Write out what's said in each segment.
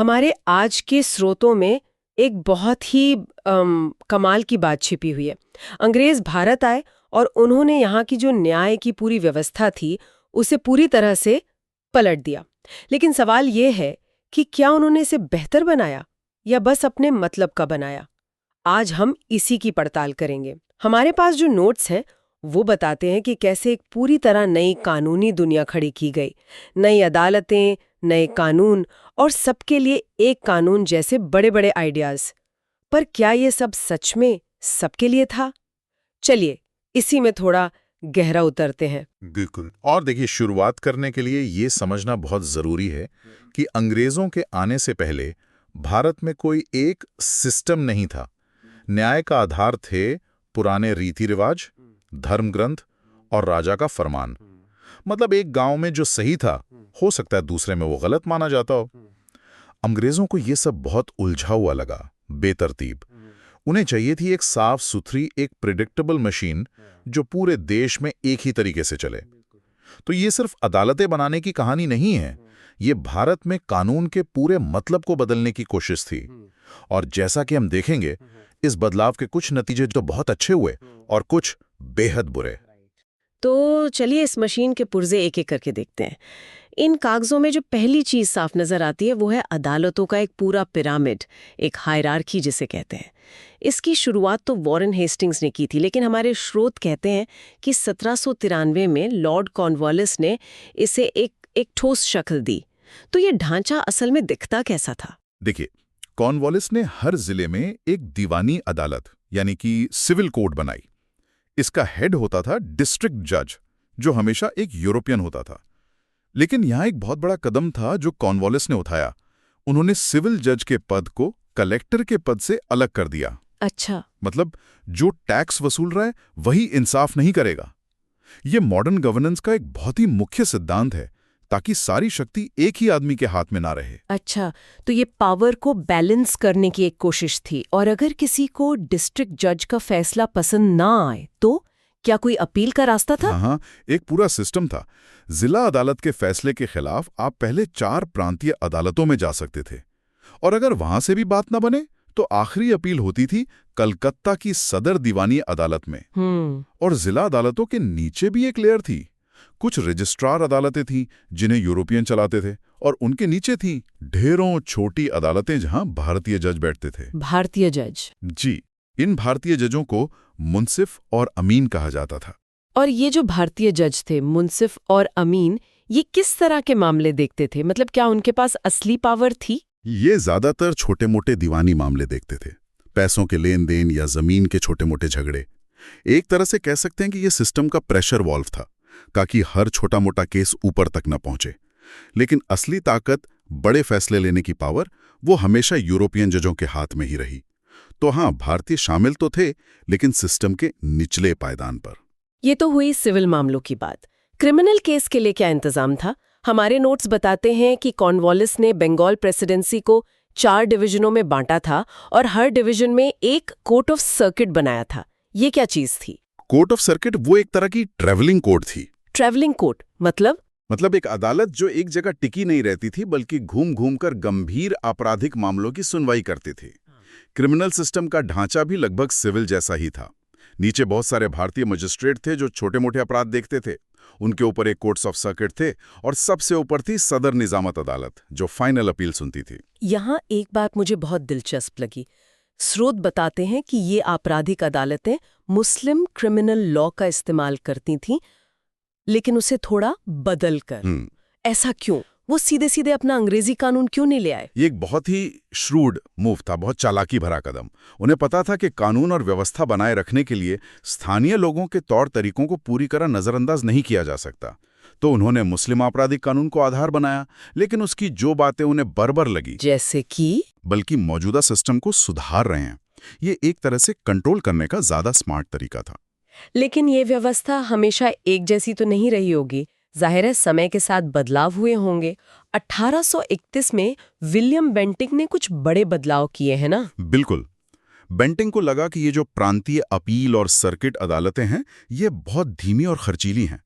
हमारे आज के स्रोतों में एक बहुत ही कमाल की बात छिपी हुई है। अंग्रेज भारत आए और उन्होंने यहाँ की जो न्याय की पूरी व्यवस्था थी उसे पूरी तरह से पलट दिया। लेकिन सवाल ये है कि क्या उन्होंने इसे बेहतर बनाया या बस अपने मतलब का बनाया? आज हम इसी की पड़ताल करेंगे। हमारे पास जो नोट्स हैं वो बताते हैं कि कैसे एक पूरी तरह नई कानूनी दुनिया खड़ी की गई, नई अदालतें, नए कानून और सबके लिए एक कानून जैसे बड़े बड़े आइडियाज। पर क्या ये सब सच में सबके लिए था? चलिए इसी में थोड़ा गहरा उतरते हैं। बिल्कुल। और देखिए, शुरुआत करने के लिए ये समझना बहुत जरूरी है कि अंग्रेजों के आने से पहले भारत में कोई एक सिस्टम नहीं था। न्याय का आधार थे पुराने रीति रिवाज, धर्म ग्रंथ और राजा का फरमान। मतलब एक गांव में जो सही था, हो सकता है दूसरे में वो गलत माना जाता हो। अंग्रेजों को ये सब बहुत उलझा हुआ लगा, बेतरतीब। उन्हें चाहिए थी एक साफ सुथरी, एक प्रिडिक्टेबल मशीन जो पूरे देश में एक ही तरीके से चले। तो ये सिर्फ अदालतें बनाने की कहानी नहीं है, ये भारत में कानून के पूरे मतलब को बदलने की कोशिश थी। और जैसा कि हम देखेंगे, इस बदलाव के कुछ नतीजे तो बहुत अच्छे हुए और कुछ बेहद बुरे। तो चलिए इस मशीन के पुर्जे एक एक करके देखते हैं। इन कागजों में जो पहली चीज साफ नजर आती है वो है अदालतों का एक पूरा पिरामिड, एक हायरार्की जिसे कहते हैं। इसकी शुरुआत तो वॉरेन हेस्टिंग्स ने की थी, लेकिन हमारे स्रोत कहते हैं कि 1793 में लॉर्ड कॉर्नवालिस ने इसे एक ठोस शक्ल दी। तो ये ढांचा असल में दिखता कैसा था? देखिए, कॉर्नवालिस ने हर जिले में एक दीवानी अदालत यानी कि सिविल कोर्ट बनाई। इसका हेड होता था डिस्ट्रिक्ट जज, जो हमेशा एक यूरोपियन होता था। लेकिन यहां एक बहुत बड़ा कदम था जो कॉर्नवालिस ने उठाया। उन्होंने सिविल जज के पद को कलेक्टर के पद से अलग कर दिया। अच्छा। मतलब जो टैक्स वसूल रहा है वही इंसाफ नहीं करेगा। यह मॉडर्न गवर्नेंस का एक बहुत ही मुख्य सिद्धांत है, ताकि सारी शक्ति एक ही आदमी के हाथ में ना रहे। अच्छा, तो ये पावर को बैलेंस करने की एक कोशिश थी। और अगर किसी को डिस्ट्रिक्ट जज का फैसला पसंद ना आए तो क्या कोई अपील का रास्ता था? हाँ, एक पूरा सिस्टम था। जिला अदालत के फैसले के खिलाफ आप पहले 4 प्रांतीय अदालतों में जा सकते थे, और अगर वहां से भी बात ना बने तो आखिरी अपील होती थी कलकत्ता की सदर दीवानी अदालत में। और जिला अदालतों के नीचे भी एक लेयर थी। कुछ रजिस्ट्रार अदालतें थीं जिन्हें यूरोपियन चलाते थे, और उनके नीचे थी ढेरों छोटी अदालतें जहां भारतीय जज बैठते थे। भारतीय जज? जी, इन भारतीय जजों को मुंसिफ और अमीन कहा जाता था। और ये जो भारतीय जज थे, मुंसिफ और अमीन, ये किस तरह के मामले देखते थे? मतलब क्या उनके पास असली पावर थी? ये ज्यादातर छोटे मोटे दीवानी मामले देखते थे, पैसों के लेन देन या जमीन के छोटे मोटे झगड़े। एक तरह से कह सकते हैं कि ये सिस्टम का प्रेशर वॉल्व था, ताकि हर छोटा मोटा केस ऊपर तक न पहुंचे। लेकिन असली ताकत, बड़े फैसले लेने की पावर, वो हमेशा यूरोपियन जजों के हाथ में ही रही। तो हाँ, भारतीय शामिल तो थे, लेकिन सिस्टम के निचले पायदान पर। ये तो हुई सिविल मामलों की बात। क्रिमिनल केस के लिए क्या इंतजाम था? हमारे नोट्स बताते हैं कि कॉर्नवालिस ने बंगाल प्रेसिडेंसी को 4 डिवीजनों में बांटा था और हर डिवीजन में एक कोर्ट ऑफ सर्किट बनाया था। ये क्या चीज थी? कोर्ट ऑफ सर्किट वो एक तरह की ट्रैवलिंग कोर्ट थी। ट्रैवलिंग कोर्ट मतलब एक अदालत जो एक जगह टिकी नहीं रहती थी, बल्कि घूम घूम कर गंभीर आपराधिक मामलों की सुनवाई करती थी। क्रिमिनल सिस्टम का ढांचा भी लगभग सिविल जैसा ही था। नीचे बहुत सारे भारतीय मजिस्ट्रेट थे जो छोटे मोटे अपराध देखते थे। उनके ऊपर एक कोर्ट्स ऑफ सर्किट थे, और सबसे ऊपर थी सदर निजामत अदालत, जो फाइनल अपील सुनती थी। यहाँ एक बात मुझे बहुत दिलचस्प लगी। स्रोत बताते हैं कि ये आपराधिक अदालतें मुस्लिम क्रिमिनल लॉ का इस्तेमाल करती थीं, लेकिन उसे थोड़ा बदल कर। ऐसा क्यों? वो सीधे सीधे अपना अंग्रेजी कानून क्यों नहीं ले आए? ये एक बहुत ही श्रूड मूव था, बहुत चालाकी भरा कदम। उन्हें पता था कि कानून और व्यवस्था बनाए रखने के लिए स्थानीय लोगों के तौर तरीकों को पूरी तरह नजरअंदाज नहीं किया जा सकता। तो उन्होंने मुस्लिम आपराधिक कानून को आधार बनाया, लेकिन उसकी जो बातें उन्हें बर्बर लगी, जैसे कि बल्कि मौजूदा सिस्टम को सुधार रहे हैं, ये एक तरह से कंट्रोल करने का ज्यादा स्मार्ट तरीका था। लेकिन ये व्यवस्था हमेशा एक जैसी तो नहीं रही होगी। जाहिर है समय के साथ बदलाव हुए होंगे। 1831 में विलियम बेंटिंक ने कुछ बड़े बदलाव किए हैं ना? बिल्कुल। बेंटिंक को लगा कि ये जो प्रांतीय अपील और सर्किट अदालतें हैं, ये बहुत धीमी और खर्चीली हैं।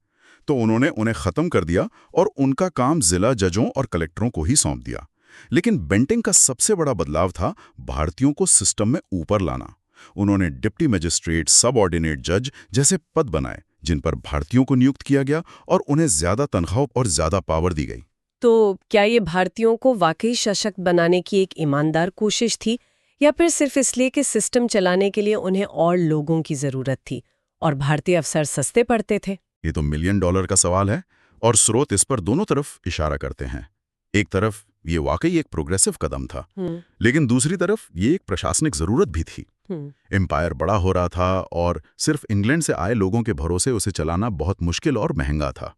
तो उन्होंने उन्हें खत्म कर दिया और उनका काम जिला जजों और कलेक्टरों को ही सौंप दिया। लेकिन बेंटिंग का सबसे बड़ा बदलाव था भारतीयों को सिस्टम में ऊपर लाना। उन्होंने डिप्टी मजिस्ट्रेट, सबऑर्डिनेट जज जैसे पद बनाए जिन पर भारतीयों को नियुक्त किया गया और उन्हें ज्यादा तनख्वाह और ज्यादा पावर दी गई। तो क्या ये भारतीयों को वाकई सशक्त बनाने की एक ईमानदार कोशिश थी, या फिर सिर्फ इसलिए कि सिस्टम चलाने के लिए उन्हें और लोगों की जरूरत थी और भारतीय अफसर सस्ते पड़ते थे? ये तो $1 मिलियन का सवाल है और स्रोत इस पर दोनों तरफ इशारा करते हैं। एक तरफ ये वाकई एक प्रोग्रेसिव कदम था, लेकिन दूसरी तरफ ये एक प्रशासनिक जरूरत भी थी। एम्पायर बड़ा हो रहा था और सिर्फ इंग्लैंड से आए लोगों के भरोसे उसे चलाना बहुत मुश्किल और महंगा था।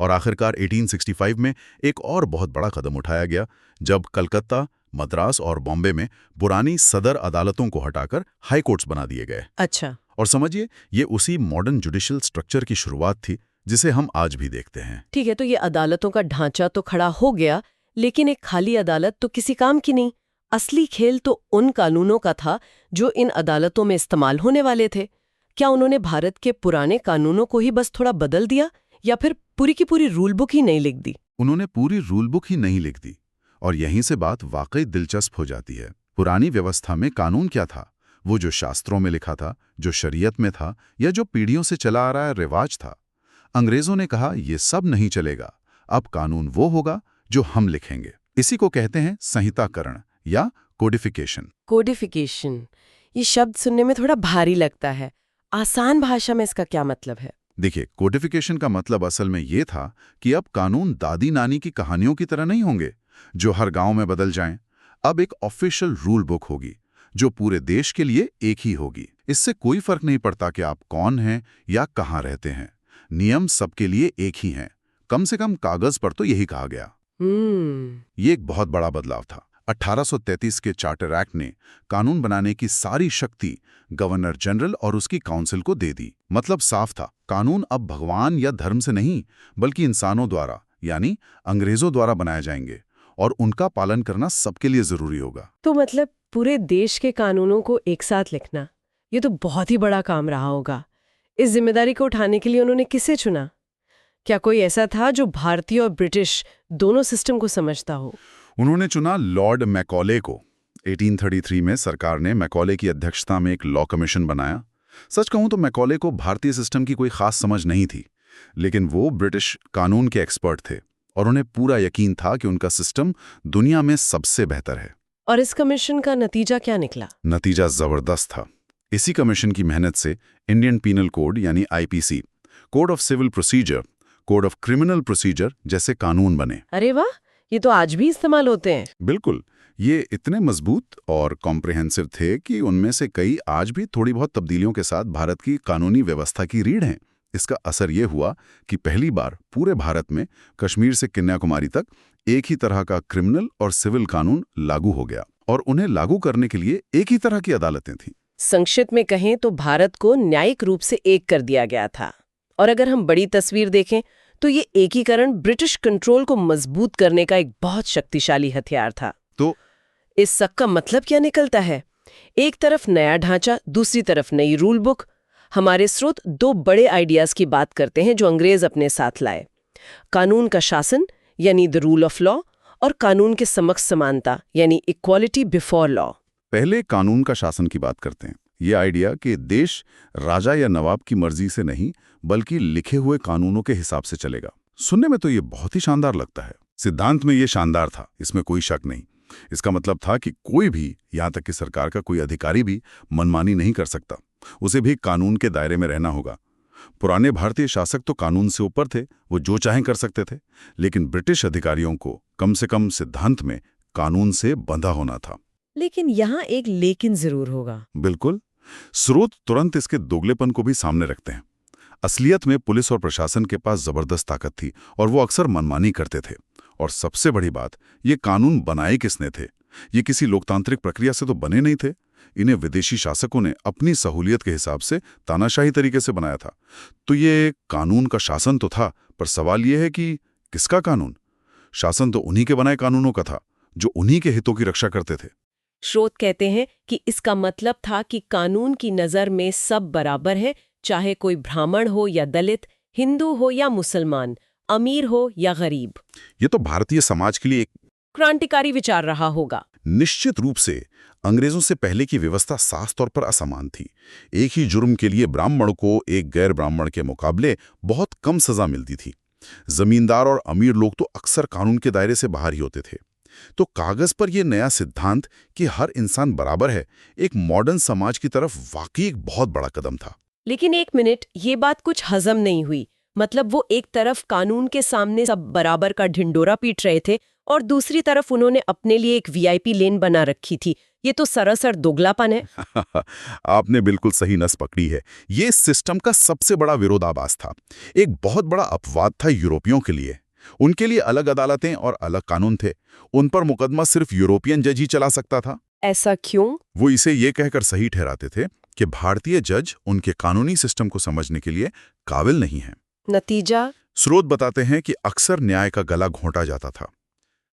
और आखिरकार 1865 में एक और बहुत बड़ा कदम उठाया गया जब कलकत्ता, मद्रास और बॉम्बे में पुरानी सदर अदालतों को हटाकर हाई कोर्ट्स बना दिए गए। अच्छा। और समझिए, ये उसी मॉडर्न जुडिशियल स्ट्रक्चर की शुरुआत थी जिसे हम आज भी देखते हैं। ठीक है, तो ये अदालतों का ढांचा तो खड़ा हो गया, लेकिन एक खाली अदालत तो किसी काम की नहीं। असली खेल तो उन कानूनों का था जो इन अदालतों में इस्तेमाल होने वाले थे। क्या उन्होंने भारत के पुराने कानूनों को ही बस थोड़ा बदल दिया, या फिर पूरी की पूरी रूल बुक ही नहीं लिख दी? उन्होंने पूरी रूल बुक ही नहीं लिख दी, और यहीं से बात वाकई दिलचस्प हो जाती है। पुरानी व्यवस्था में कानून क्या था? वो जो शास्त्रों में लिखा था, जो शरीयत में था, या जो पीढ़ियों से चला आ रहा रिवाज था। अंग्रेजों ने कहा ये सब नहीं चलेगा, अब कानून वो होगा जो हम लिखेंगे। इसी को कहते हैं संहिताकरण या कोडिफिकेशन। कोडिफिकेशन, ये शब्द सुनने में थोड़ा भारी लगता है। आसान भाषा में इसका क्या मतलब है? देखिए, कोडिफिकेशन का मतलब असल में ये था कि अब कानून दादी नानी की कहानियों की तरह नहीं होंगे जो हर गांव में बदल जाएं। अब एक ऑफिशियल रूल बुक होगी जो पूरे देश के लिए एक ही होगी। इससे कोई फर्क नहीं पड़ता कि आप कौन हैं या कहाँ रहते हैं, नियम सबके लिए एक ही हैं। कम से कम कागज पर तो यही कहा गया। ये एक बहुत बड़ा बदलाव था। 1833 के चार्टर एक्ट ने कानून बनाने की सारी शक्ति गवर्नर जनरल और उसकी काउंसिल को दे दी। मतलब साफ था, कानून अब भगवान या धर्म से नहीं बल्कि इंसानों द्वारा यानी अंग्रेजों द्वारा बनाए जाएंगे और उनका पालन करना सबके लिए जरूरी होगा। तो मतलब पूरे देश के कानूनों को एक साथ लिखना, ये तो बहुत ही बड़ा काम रहा होगा। इस जिम्मेदारी को उठाने के लिए उन्होंने किसे चुना? क्या कोई ऐसा था जो भारतीय और ब्रिटिश दोनों सिस्टम को समझता हो? उन्होंने चुना लॉर्ड मैकॉले को। 1833 में सरकार ने मैकॉले की अध्यक्षता में एक लॉ कमीशन बनाया। सच कहूं तो मैकॉले को भारतीय सिस्टम की कोई खास समझ नहीं थी, लेकिन वो ब्रिटिश कानून के एक्सपर्ट थे और उन्हें पूरा यकीन था कि उनका सिस्टम दुनिया में सबसे बेहतर है। और इस कमीशन का नतीजा क्या निकला? नतीजा जबरदस्त था। इसी कमीशन की मेहनत से इंडियन पीनल कोड यानी IPC, code of civil procedure, code of criminal procedure जैसे कानून बने। अरे वाह, ये तो आज भी इस्तेमाल होते हैं। बिल्कुल, ये इतने मजबूत और कॉम्प्रिहेंसिव थे कि उनमें से कई आज भी थोड़ी बहुत तब्दीलियों के साथ भारत की कानूनी व्यवस्था की रीढ़ हैं। इसका असर ये हुआ कि पहली बार पूरे भारत में कश्मीर से कन्याकुमारी तक एक ही तरह का क्रिमिनल और सिविल कानून लागू हो गया, और उन्हें लागू करने के लिए एक ही तरह की अदालतें थीं। संक्षिप्त में कहें तो भारत को न्यायिक रूप से एक कर दिया गया था। और अगर हम बड़ी तस्वीर देखें तो ये एकीकरण ब्रिटिश कंट्रोल को मजबूत करने का एक बहुत शक्तिशाली हथियार था। तो इस सब का मतलब क्या निकलता है? एक तरफ नया ढांचा, दूसरी तरफ नई रूल बुक। हमारे स्रोत दो बड़े आइडियाज की बात करते हैं जो अंग्रेज अपने साथ लाए: कानून का शासन यानी द रूल ऑफ लॉ, और कानून के समक्ष समानता यानी इक्वालिटी बिफोर लॉ। पहले कानून का शासन की बात करते हैं। ये आइडिया कि देश राजा या नवाब की मर्जी से नहीं बल्कि लिखे हुए कानूनों के हिसाब से चलेगा। सुनने में तो ये बहुत ही शानदार लगता है। सिद्धांत में ये शानदार था, इसमें कोई शक नहीं। इसका मतलब था कि कोई भी, यहाँ तक कि सरकार का कोई अधिकारी भी मनमानी नहीं कर सकता। उसे भी कानून के दायरे में रहना होगा। पुराने भारतीय शासक तो कानून से ऊपर थे, वो जो चाहें कर सकते थे, लेकिन ब्रिटिश अधिकारियों को कम से कम सिद्धांत में कानून से बंधा होना था। लेकिन यहाँ एक लेकिन जरूर होगा। बिल्कुल। स्रोत तुरंत इसके दोगलेपन को भी सामने रखते हैं। असलियत में पुलिस और प्रशासन के पास जबरदस्त ताकत थी और वो अक्सर मनमानी करते थे। और सबसे बड़ी बात, ये कानून बनाए किसने थे? ये किसी लोकतांत्रिक प्रक्रिया से तो बने नहीं थे। इन्हें विदेशी शासकों ने अपनी सहूलियत के हिसाब से तानाशाही तरीके से बनाया था। तो ये कानून का शासन तो था, पर सवाल ये है कि किसका कानून? शासन तो उन्हीं के बनाए कानूनों का था जो उन्हीं के हितों की रक्षा करते थे। स्रोत कहते हैं कि इसका मतलब था कि कानून की नज़र में सब बराबर है, चाहे कोई ब्राह्मण हो या दलित, हिंदू हो या मुसलमान, अमीर हो या गरीब। ये तो भारतीय समाज के लिए एक क्रांतिकारी विचार रहा होगा। निश्चित रूप से अंग्रेजों से पहले की व्यवस्था साफ तौर पर असमान थी। एक ही जुर्म के लिए ब्राह्मण को एक गैर ब्राह्मण के मुकाबले बहुत कम सजा मिलती थी। जमींदार और अमीर लोग तो अक्सर कानून के दायरे से बाहर ही होते थे। तो कागज पर यह नया सिद्धांत कि हर इंसान बराबर है, एक मॉडर्न समाज की तरफ वाकई एक बहुत बड़ा कदम था। लेकिन एक मिनट, ये बात कुछ हजम नहीं हुई। मतलब वो एक तरफ कानून के सामने सब बराबर का ढिंडोरा पीट रहे थे और दूसरी तरफ उन्होंने अपने लिए एक वीआईपी लेन बना रखी थी। ये तो सरासर दोगलापन है। आपने बिल्कुल सही नस पकड़ी है। ये सिस्टम का सबसे बड़ा विरोधाभास था। एक बहुत बड़ा अपवाद था यूरोपियों के लिए। उनके लिए अलग अदालतें और अलग कानून थे। उन पर मुकदमा सिर्फ यूरोपियन जज ही चला सकता था। ऐसा क्यों? वो इसे ये कहकर सही ठहराते थे कि भारतीय जज उनके कानूनी सिस्टम को समझने के लिए काबिल नहीं हैं। नतीजा? स्रोत बताते हैं कि अक्सर न्याय का गला घोंटा जाता था।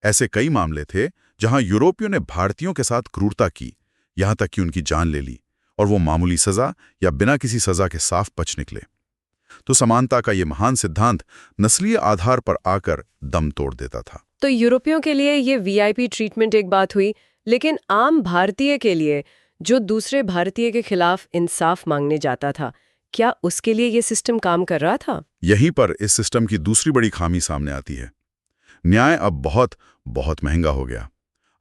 ऐसे कई मामले थे जहां यूरोपियों ने भारतीयों के साथ क्रूरता की, यहां तक कि उनकी जान ले ली, और वो मामूली सजा या बिना किसी सजा के साफ बच निकले। तो समानता का ये महान सिद्धांत नस्लीय आधार पर आकर दम तोड़ देता था। तो यूरोपियों के लिए ये वीआईपी ट्रीटमेंट एक बात हुई, लेकिन आम भारतीय के लिए, जो दूसरे भारतीय के खिलाफ इंसाफ मांगने जाता था, क्या उसके लिए ये सिस्टम काम कर रहा था? यहीं पर इस सिस्टम की दूसरी बड़ी खामी सामने आती है। न्याय अब बहुत बहुत महंगा हो गया।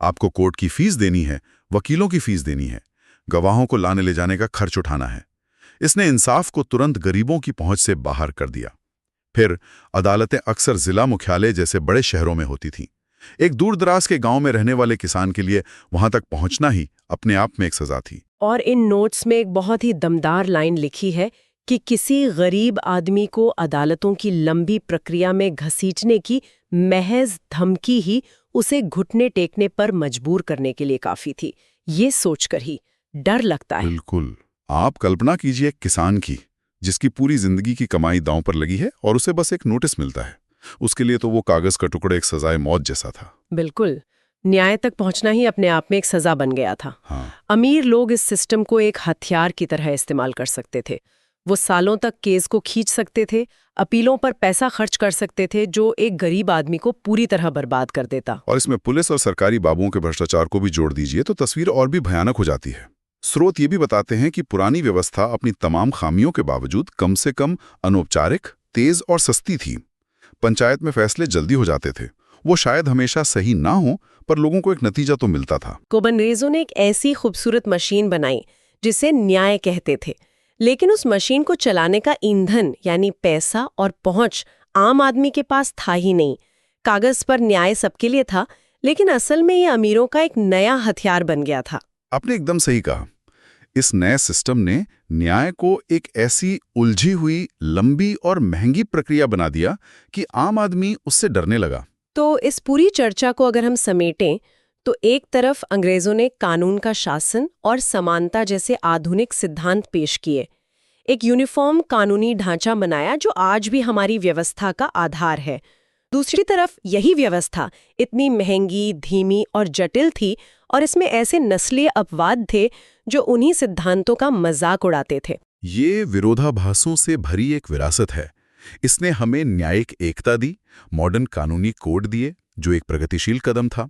आपको कोर्ट की फीस देनी है, वकीलों की फीस देनी है, गवाहों को लाने ले जाने का खर्च उठाना है। इसने इंसाफ को तुरंत गरीबों की पहुंच से बाहर कर दिया। फिर अदालतें अक्सर जिला मुख्यालय जैसे बड़े शहरों में होती थीं। एक दूर-दराज के गांव में रहने वाले किसान के लिए वहां तक पहुंचना ही अपने आप में एक सजा थी। और इन नोट्स में एक बहुत ही दमदार लाइन लिखी है कि किसी गरीब आदमी को अदालतों की लंबी प्रक्रिया में घसीटने की महज धमकी ही उसे घुटने टेकने पर मजबूर करने के लिए काफी थी। ये सोचकर ही डर लगता है। बिल्कुल। आप कल्पना कीजिए एक किसान की, जिसकी पूरी जिंदगी की कमाई दांव पर लगी है और उसे बस एक नोटिस मिलता है। उसके लिए तो वो कागज का टुकड़ा एक सजाए मौत जैसा था। बिल्कुल। न्याय तक पहुंचना ही अपने आप में एक सजा बन गया था। हाँ। अमीर लोग इस सिस्टम को एक हथियार की तरह इस्तेमाल कर सकते थे। वो सालों तक केस को खींच सकते थे, अपीलों पर पैसा खर्च कर सकते थे, जो एक गरीब आदमी को पूरी तरह बर्बाद कर देता। और इसमें पुलिस और सरकारी बाबुओं के भ्रष्टाचार को भी जोड़ दीजिए तो तस्वीर और भी भयानक हो जाती है। स्रोत ये भी बताते हैं कि पुरानी व्यवस्था अपनी तमाम खामियों के बावजूद कम से कम अनौपचारिक, तेज और सस्ती थी। पंचायत में फैसले जल्दी हो जाते थे। वो शायद हमेशा सही ना हो, पर लोगों को एक नतीजा तो मिलता था। अंग्रेजों ने एक ऐसी खूबसूरत मशीन बनाई जिसे न्याय कहते थे, लेकिन उस मशीन को चलाने का ईंधन यानी पैसा और पहुंच आम आदमी के पास था ही नहीं। कागज पर न्याय सबके लिए था, लेकिन असल में ये अमीरों का एक नया हथियार बन गया था। आपने एकदम सही कहा। इस नए सिस्टम ने न्याय को एक ऐसी उलझी हुई, लंबी और महंगी प्रक्रिया बना दिया कि आम आदमी उससे डरने लगा। तो इस पूरी चर्चा को अगर हम समेटें, तो एक तरफ अंग्रेजों ने कानून का शासन और समानता जैसे आधुनिक सिद्धांत पेश किए, एक यूनिफॉर्म कानूनी ढांचा बनाया जो आज भी हमारी व्यवस्था का आधार है। दूसरी तरफ यही व्यवस्था इतनी महंगी, धीमी और जटिल थी, और इसमें ऐसे नस्लीय अपवाद थे जो उन्हीं सिद्धांतों का मजाक उड़ाते थे। ये विरोधाभासों से भरी एक विरासत है। इसने हमें न्यायिक एकता दी, मॉडर्न कानूनी कोड दिए, जो एक प्रगतिशील कदम था,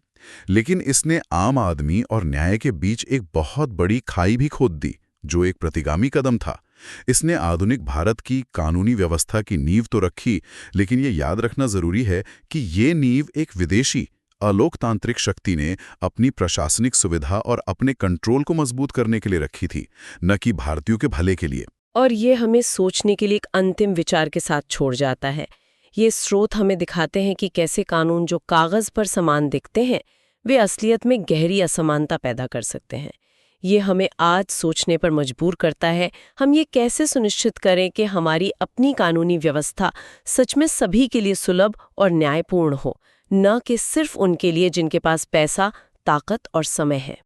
लेकिन इसने आम आदमी और न्याय के बीच एक बहुत बड़ी खाई भी खोद दी, जो एक प्रतिगामी कदम था। इसने आधुनिक भारत की कानूनी व्यवस्था की नींव तो रखी, लेकिन ये याद रखना जरूरी है कि ये नींव एक विदेशी अलोकतांत्रिक शक्ति ने अपनी प्रशासनिक सुविधा और अपने कंट्रोल को मजबूत करने के लिए रखी थी, न कि भारतीयों के भले के लिए। और ये हमें सोचने के लिए एक अंतिम विचार के साथ छोड़ जाता है। ये स्रोत हमें दिखाते हैं कि कैसे कानून जो कागज पर समान दिखते हैं, वे असलियत में गहरी असमानता पैदा कर सकते हैं। ये हमें आज सोचने पर मजबूर करता है, हम ये कैसे सुनिश्चित करें कि हमारी अपनी कानूनी व्यवस्था सच में सभी के लिए सुलभ और न्यायपूर्ण हो, न कि सिर्फ उनके लिए जिनके पास पैसा, ताकत और समय है।